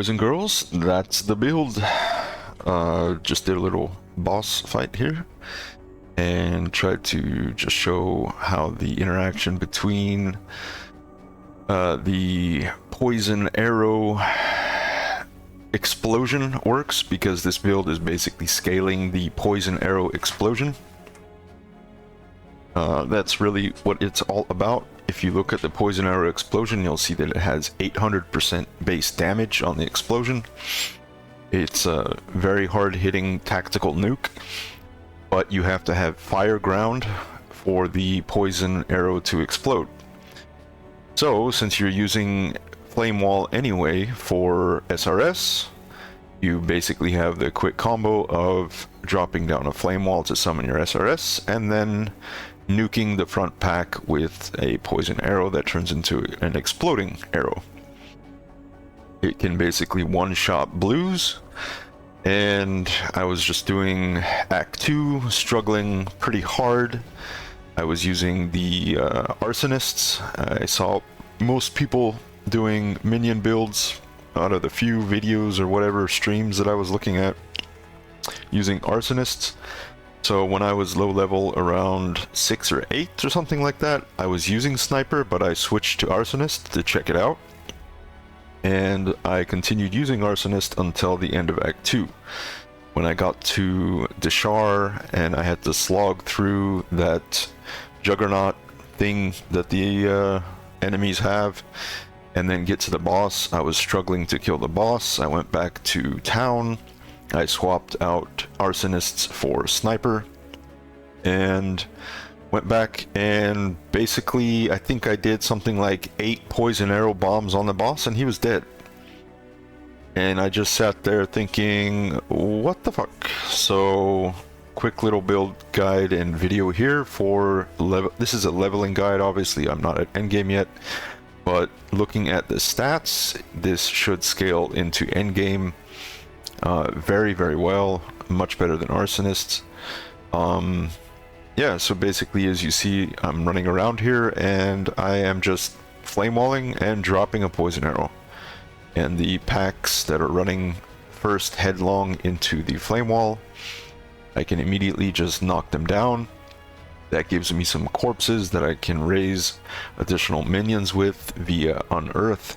boys and girls, that's the build. Just did a little boss fight here and tried to just show how the interaction between the poison arrow explosion works, because this build is basically scaling the poison arrow explosion. That's really what it's all about. If you look at the poison arrow explosion, you'll see that it has 800% base damage on the explosion. It's a very hard-hitting tactical nuke, but you have to have fire ground for the poison arrow to explode. So, since you're using flame wall anyway for SRS, you basically have the quick combo of dropping down a flame wall to summon your SRS, and then nuking the front pack with a poison arrow that turns into an exploding arrow. It can basically one-shot blues, and I was just doing Act 2, struggling pretty hard. I was using the arsonists. I saw most people doing minion builds out of the few videos or whatever streams that I was looking at using arsonists. So when I was low level around 6 or 8 or something like that, I was using sniper, but I switched to arsonist to check it out. And I continued using arsonist until the end of Act 2. When I got to Deshar and I had to slog through that juggernaut thing that the enemies have, and then get to the boss, I was struggling to kill the boss. I went back to town. I swapped out arsonists for sniper and went back, and basically I think I did something like 8 poison arrow bombs on the boss and he was dead. And I just sat there thinking, what the fuck? So quick little build guide and video here for level. This is a leveling guide, obviously I'm not at endgame yet, but looking at the stats, this should scale into endgame very, very well, much better than arsonists. Yeah, so basically, as you see, I'm running around here and I am just flame walling and dropping a poison arrow. And the packs that are running first headlong into the flame wall, I can immediately just knock them down. That gives me some corpses that I can raise additional minions with via Unearth.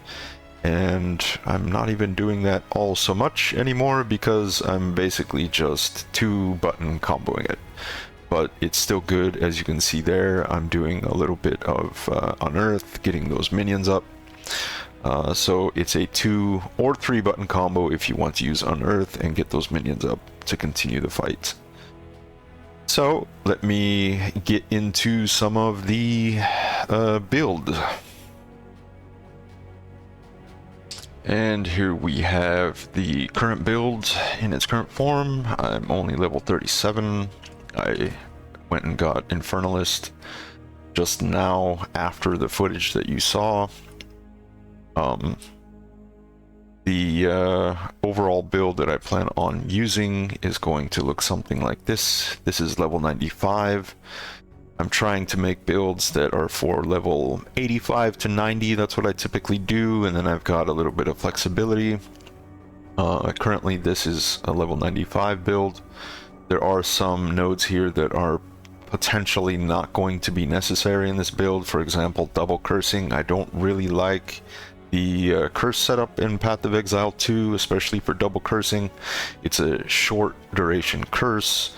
And I'm not even doing that all so much anymore because I'm basically just 2-button comboing it. But it's still good, as you can see there. I'm doing a little bit of Unearth, getting those minions up. So it's a 2 or 3-button combo if you want to use Unearth and get those minions up to continue the fight. So let me get into some of the build. And here we have the current build in its current form. I'm only level 37. I went and got Infernalist just now after the footage that you saw. The overall build that I plan on using is going to look something like this. This is level 95. I'm trying to make builds that are for level 85 to 90. That's what I typically do, and then I've got a little bit of flexibility. Currently this is a level 95 build. There are some nodes here that are potentially not going to be necessary in this build. For example, double cursing. I don't really like the curse setup in Path of Exile 2, especially for double cursing. It's a short duration curse,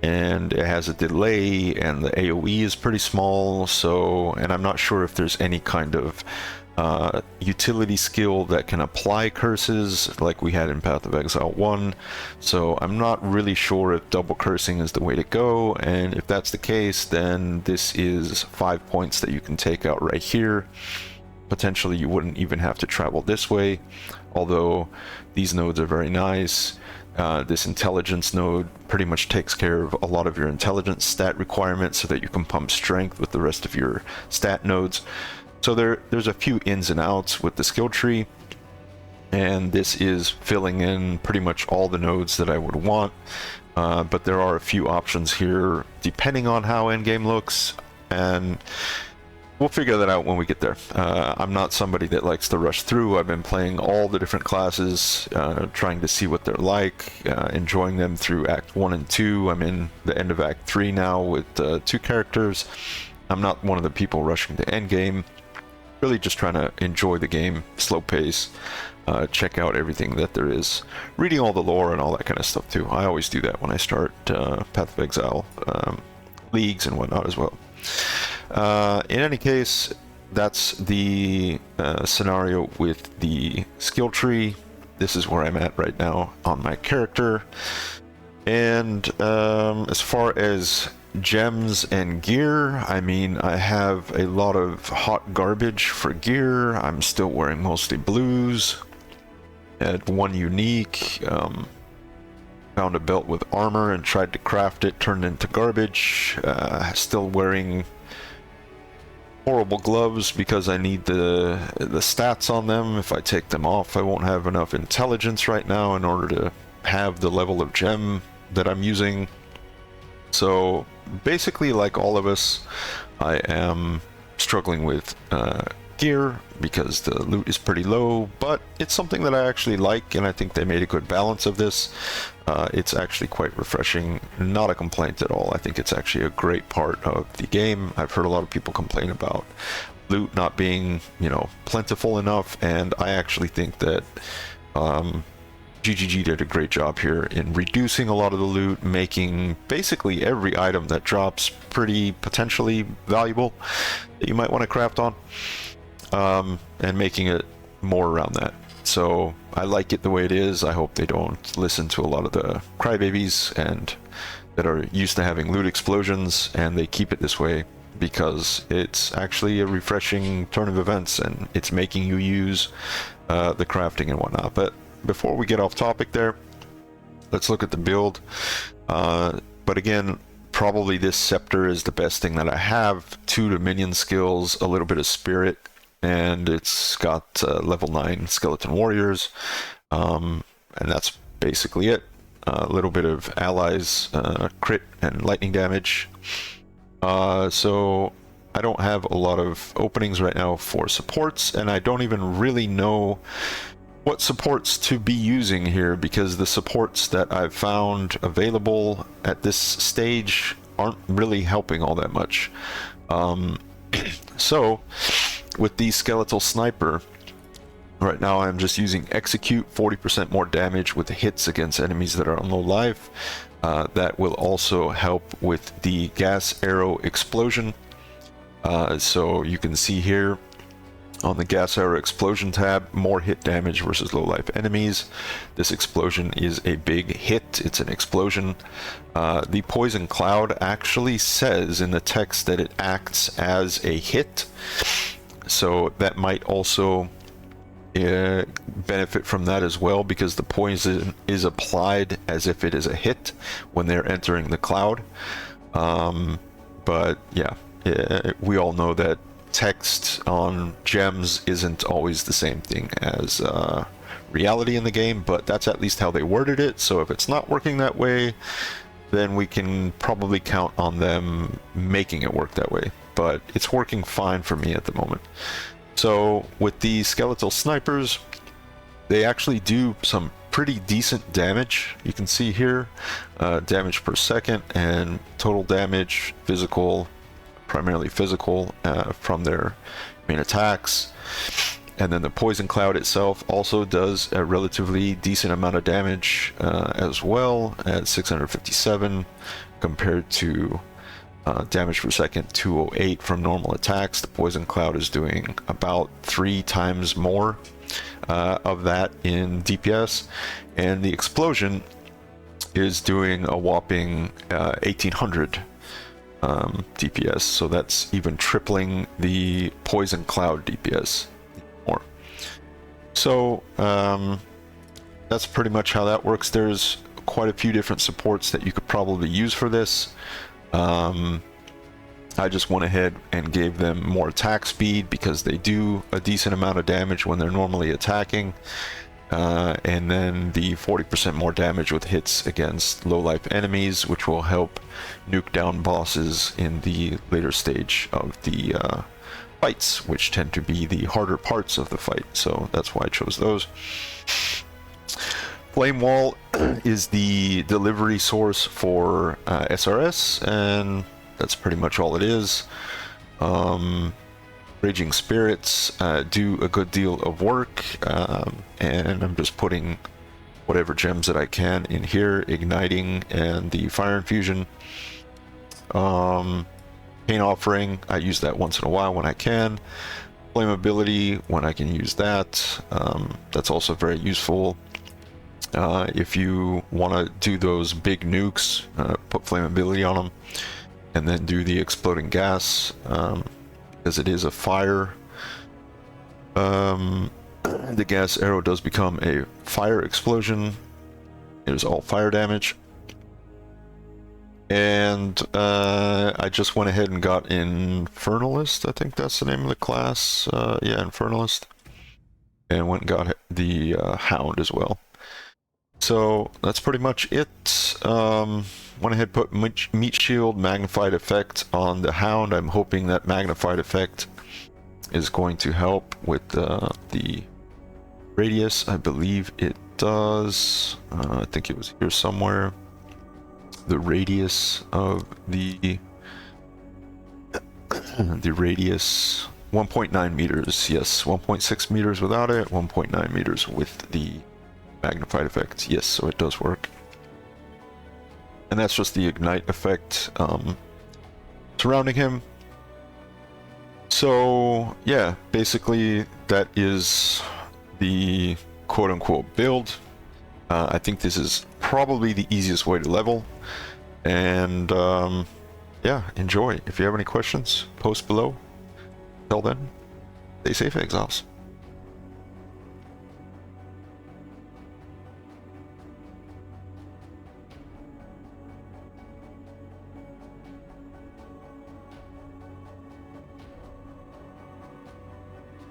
and it has a delay, and the AoE is pretty small, so, and I'm not sure if there's any kind of utility skill that can apply curses like we had in Path of Exile 1, so I'm not really sure if double cursing is the way to go, and if that's the case, then this is 5 points that you can take out right here. Potentially you wouldn't even have to travel this way, although these nodes are very nice. This intelligence node pretty much takes care of a lot of your intelligence stat requirements so that you can pump strength with the rest of your stat nodes. So there's a few ins and outs with the skill tree, and this is filling in pretty much all the nodes that I would want, but there are a few options here depending on how endgame looks, and we'll figure that out when we get there. I'm not somebody that likes to rush through. I've been playing all the different classes, trying to see what they're like, enjoying them through Act 1 and 2. I'm in the end of Act 3 now with 2 characters. I'm not one of the people rushing to endgame. Really just trying to enjoy the game, slow pace, check out everything that there is. Reading all the lore and all that kind of stuff too. I always do that when I start Path of Exile leagues and whatnot as well. In any case, that's the scenario with the skill tree. This is where I'm at right now on my character. And as far as gems and gear, I mean, I have a lot of hot garbage for gear. I'm still wearing mostly blues. Had one unique. Found a belt with armor and tried to craft it, turned into garbage. Still wearing horrible gloves because I need the stats on them. If I take them off, I won't have enough intelligence right now in order to have the level of gem that I'm using. So basically, like all of us, I am struggling with gear because the loot is pretty low, but it's something that I actually like, and I think they made a good balance of this. It's actually quite refreshing, not a complaint at all. I think it's actually a great part of the game. I've heard a lot of people complain about loot not being, you know, plentiful enough, and I actually think that GGG did a great job here in reducing a lot of the loot, making basically every item that drops pretty potentially valuable that you might want to craft on, and making it more around that. So I like it the way it is. I hope they don't listen to a lot of the crybabies and that are used to having loot explosions, and they keep it this way because it's actually a refreshing turn of events and it's making you use the crafting and whatnot. But before we get off topic there, let's look at the build. But again, probably this scepter is the best thing that I have. 2 to minion skills, a little bit of spirit, and it's got level 9 skeleton warriors, and that's basically it. A little bit of allies crit and lightning damage. So I don't have a lot of openings right now for supports, and I don't even really know what supports to be using here, because the supports that I've found available at this stage aren't really helping all that much. So with the skeletal sniper, right now I'm just using execute, 40% more damage with the hits against enemies that are on low life. That will also help with the gas arrow explosion. So you can see here on the gas arrow explosion tab, more hit damage versus low life enemies. This explosion is a big hit. It's an explosion. The poison cloud actually says in the text that it acts as a hit, so that might also benefit from that as well, because the poison is applied as if it is a hit when they're entering the cloud. But yeah, we all know that text on gems isn't always the same thing as reality in the game, but that's at least how they worded it. So if it's not working that way, then we can probably count on them making it work that way. But it's working fine for me at the moment. So with the skeletal snipers, they actually do some pretty decent damage. You can see here, damage per second and total damage, physical, primarily physical, from their main attacks. And then the poison cloud itself also does a relatively decent amount of damage as well, at 657 compared to damage per second 208 from normal attacks. The poison cloud is doing about 3 times more of that in DPS, and the explosion is doing a whopping 1800 DPS, so that's even tripling the poison cloud DPS more. So that's pretty much how that works. There's quite a few different supports that you could probably use for this. I just went ahead and gave them more attack speed because they do a decent amount of damage when they're normally attacking, and then the 40% more damage with hits against low life enemies, which will help nuke down bosses in the later stage of the fights, which tend to be the harder parts of the fight. So that's why I chose those. Flame Wall is the delivery source for SRS, and that's pretty much all it is. Raging Spirits do a good deal of work, and I'm just putting whatever gems that I can in here, igniting and the Fire Infusion. Pain Offering, I use that once in a while when I can. Flammability, when I can use that. That's also very useful. If you want to do those big nukes, put flammability on them, and then do the exploding gas, because it is a fire. The gas arrow does become a fire explosion. It is all fire damage. And I just went ahead and got Infernalist, I think that's the name of the class. Yeah, Infernalist. And went and got the Hound as well. So that's pretty much it. Went ahead, put Meat Shield, Magnified Effect on the Hound. I'm hoping that Magnified Effect is going to help with the radius. I believe it does. I think it was here somewhere. The radius of the radius, 1.9 meters. Yes, 1.6 meters without it, 1.9 meters with the magnified effect. Yes, so it does work. And that's just the ignite effect surrounding him. So yeah, basically that is the quote-unquote build. I think this is probably the easiest way to level. And yeah, enjoy. If you have any questions, post below. Till then, stay safe, Exiles.